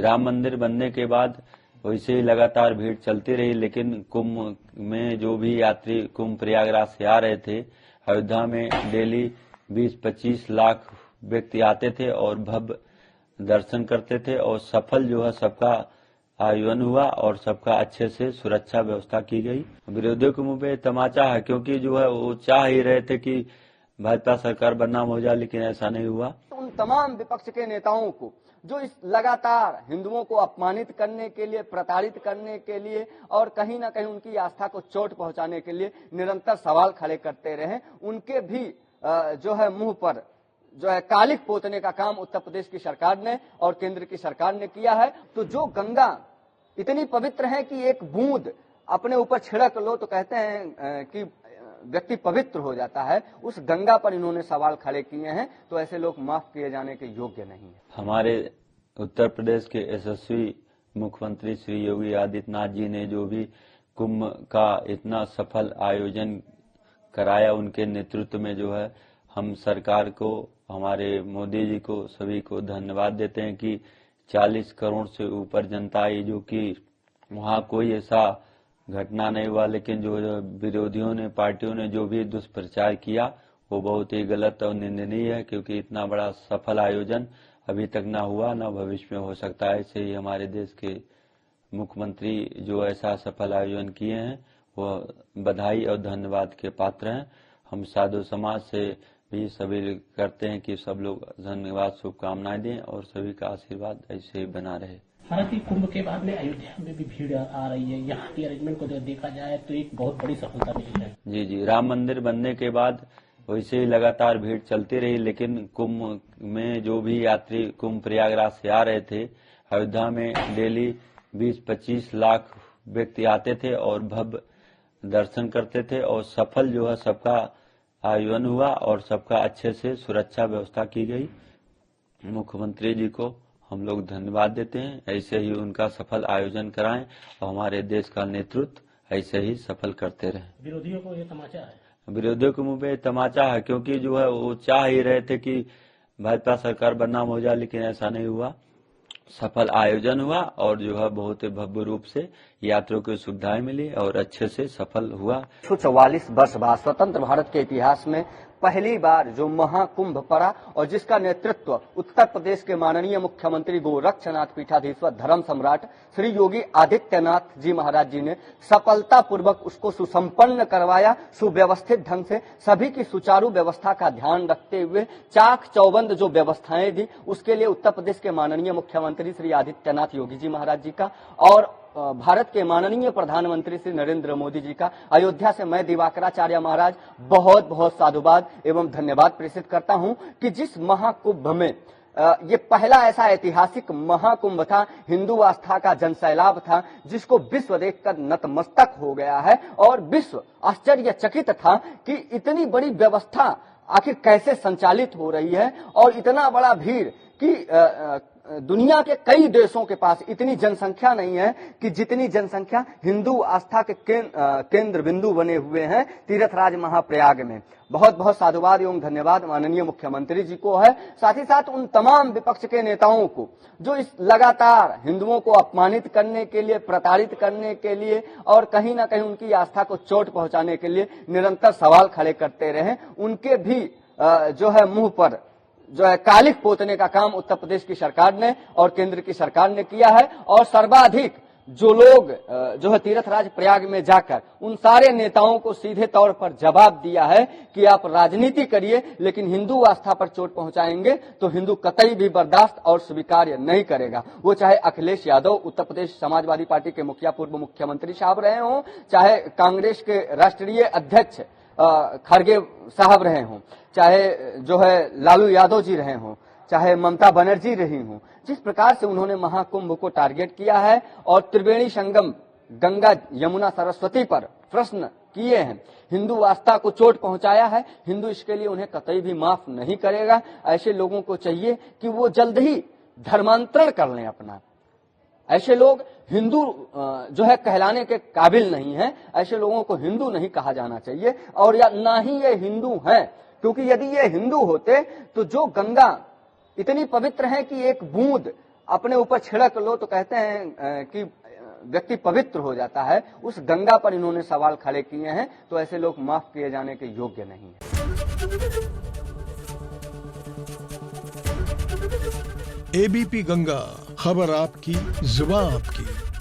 राम मंदिर बनने के बाद वैसे ही लगातार भीड़ चलती रही, लेकिन कुंभ में जो भी यात्री कुंभ प्रयागराज से आ रहे थे, अयोध्या में डेली 20-25 लाख व्यक्ति आते थे और भव्य दर्शन करते थे और सफल जो है सबका आयोजन हुआ और सबका अच्छे से सुरक्षा व्यवस्था की गई। विरोधियों के मुंह पे तमाचा है, क्योंकि जो है वो चाह ही रहे थे कि भाजपा सरकार बदनाम हो जाए, लेकिन ऐसा नहीं हुआ। उन तमाम विपक्ष के नेताओं को जो इस लगातार हिंदुओं को अपमानित करने के लिए, प्रताड़ित करने के लिए और कहीं ना कहीं उनकी आस्था को चोट पहुंचाने के लिए निरंतर सवाल खड़े करते रहे, उनके भी जो है मुंह पर जो है कालिक पोतने का काम उत्तर प्रदेश की सरकार ने और केंद्र की सरकार ने किया है। तो जो गंगा इतनी पवित्र है कि एक बूंद अपने ऊपर छिड़क लो तो कहते हैं कि व्यक्ति पवित्र हो जाता है, उस गंगा पर इन्होंने सवाल खड़े किए हैं। तो ऐसे लोग माफ किए जाने के योग्य नहीं है। हमारे उत्तर प्रदेश के यशस्वी मुख्यमंत्री श्री योगी आदित्यनाथ जी ने जो भी कुंभ का इतना सफल आयोजन कराया, उनके नेतृत्व में जो है हम सरकार को, हमारे मोदी जी को, सभी को धन्यवाद देते हैं कि 40 करोड़ से ऊपर जनता आई, जो कि वहाँ कोई ऐसा घटना नहीं हुआ। लेकिन जो विरोधियों ने, पार्टियों ने जो भी दुष्प्रचार किया वो बहुत ही गलत और निंदनीय है, क्योंकि इतना बड़ा सफल आयोजन अभी तक ना हुआ, ना भविष्य में हो सकता है। ऐसे ही हमारे देश के मुख्यमंत्री जो ऐसा सफल आयोजन किए हैं वो बधाई और धन्यवाद के पात्र हैं। हम साधु समाज से भी सभी करते हैं कि सब लोग धन्यवाद, शुभकामनाएं दें और सभी का आशीर्वाद ऐसे ही बना रहे। हालांकि कुंभ के बाद में अयोध्या में भी भीड़ आ रही है, यहाँ की अरेंजमेंट को देखा जाए तो एक बहुत बड़ी सफलता मिली है। जी, राम मंदिर बनने के बाद वैसे ही लगातार भीड़ चलती रही, लेकिन कुंभ में जो भी यात्री कुंभ प्रयागराज से आ रहे थे, अयोध्या में डेली 20-25 लाख व्यक्ति आते थे और भव्य दर्शन करते थे और सफल जो है सबका आयोजन हुआ और सबका अच्छे से सुरक्षा व्यवस्था की गई। मुख्यमंत्री जी को हम लोग धन्यवाद देते हैं, ऐसे ही उनका सफल आयोजन कराएं और हमारे देश का नेतृत्व ऐसे ही सफल करते रहें। विरोधियों को ये तमाचा है, विरोधियों के मुंह पे तमाचा है, क्योंकि जो है वो चाह ही रहे थे कि भाजपा सरकार बदनाम हो जाए, लेकिन ऐसा नहीं हुआ। सफल आयोजन हुआ और जो है बहुत ही भव्य रूप से यात्रियों को सुविधाएं मिली और अच्छे से सफल हुआ। 144 वर्ष बाद स्वतंत्र भारत के इतिहास में पहली बार जो महाकुंभ पड़ा और जिसका नेतृत्व उत्तर प्रदेश के माननीय मुख्यमंत्री गोरक्षनाथ पीठाधीश्वर धर्म सम्राट श्री योगी आदित्यनाथ जी महाराज जी ने सफलतापूर्वक उसको सुसंपन्न करवाया, सुव्यवस्थित ढंग से सभी की सुचारू व्यवस्था का ध्यान रखते हुए चाक चौबंद जो व्यवस्थाएं दी, उसके लिए उत्तर प्रदेश के माननीय मुख्यमंत्री श्री आदित्यनाथ योगी जी महाराज जी का और भारत के माननीय प्रधानमंत्री श्री नरेंद्र मोदी जी का अयोध्या से मैं दिवाकराचार्य महाराज बहुत बहुत साधुवाद एवं धन्यवाद प्रेषित करता हूं कि जिस महाकुंभ में ये पहला ऐसा ऐतिहासिक महाकुंभ था, हिंदू आस्था का जनसैलाब था, जिसको विश्व देखकर नतमस्तक हो गया है और विश्व आश्चर्यचकित था कि इतनी बड़ी व्यवस्था आखिर कैसे संचालित हो रही है और इतना बड़ा भीड़ कि दुनिया के कई देशों के पास इतनी जनसंख्या नहीं है कि जितनी जनसंख्या हिंदू आस्था के केंद्र बिंदु बने हुए हैं तीर्थराज महाप्रयाग में। बहुत बहुत साधुवाद एवं धन्यवाद माननीय मुख्यमंत्री जी को है, साथ ही साथ उन तमाम विपक्ष के नेताओं को जो इस लगातार हिंदुओं को अपमानित करने के लिए, प्रताड़ित करने के लिए और कहीं ना कहीं उनकी आस्था को चोट पहुंचाने के लिए निरंतर सवाल खड़े करते रहे, उनके भी जो है मुंह पर जो है कालिक पोतने का काम उत्तर प्रदेश की सरकार ने और केंद्र की सरकार ने किया है। और सर्वाधिक जो लोग जो है तीर्थराज प्रयाग में जाकर उन सारे नेताओं को सीधे तौर पर जवाब दिया है कि आप राजनीति करिए, लेकिन हिंदू आस्था पर चोट पहुंचाएंगे तो हिंदू कतई भी बर्दाश्त और स्वीकार्य नहीं करेगा। वो चाहे अखिलेश यादव उत्तर प्रदेश समाजवादी पार्टी के मुखिया पूर्व मुख्यमंत्री साहब रहे हों, चाहे कांग्रेस के राष्ट्रीय अध्यक्ष खड़गे साहब रहे हों, चाहे जो है लालू यादव जी रहे हों, चाहे ममता बनर्जी रही हों, जिस प्रकार से उन्होंने महाकुंभ को टारगेट किया है और त्रिवेणी संगम गंगा यमुना सरस्वती पर प्रश्न किए हैं, हिंदू आस्था को चोट पहुंचाया है, हिंदू इसके लिए उन्हें कतई भी माफ नहीं करेगा। ऐसे लोगों को चाहिए कि वो जल्द ही धर्मांतरण कर लें अपना। ऐसे लोग हिंदू जो है कहलाने के काबिल नहीं है, ऐसे लोगों को हिंदू नहीं कहा जाना चाहिए और या ना ही ये हिंदू हैं, क्योंकि यदि ये हिंदू होते तो जो गंगा इतनी पवित्र है कि एक बूंद अपने ऊपर छिड़क लो तो कहते हैं कि व्यक्ति पवित्र हो जाता है, उस गंगा पर इन्होंने सवाल खड़े किए हैं। तो ऐसे लोग माफ किए जाने के योग्य नहीं है। एबीपी गंगा, खबर आपकी, जुबान आपकी।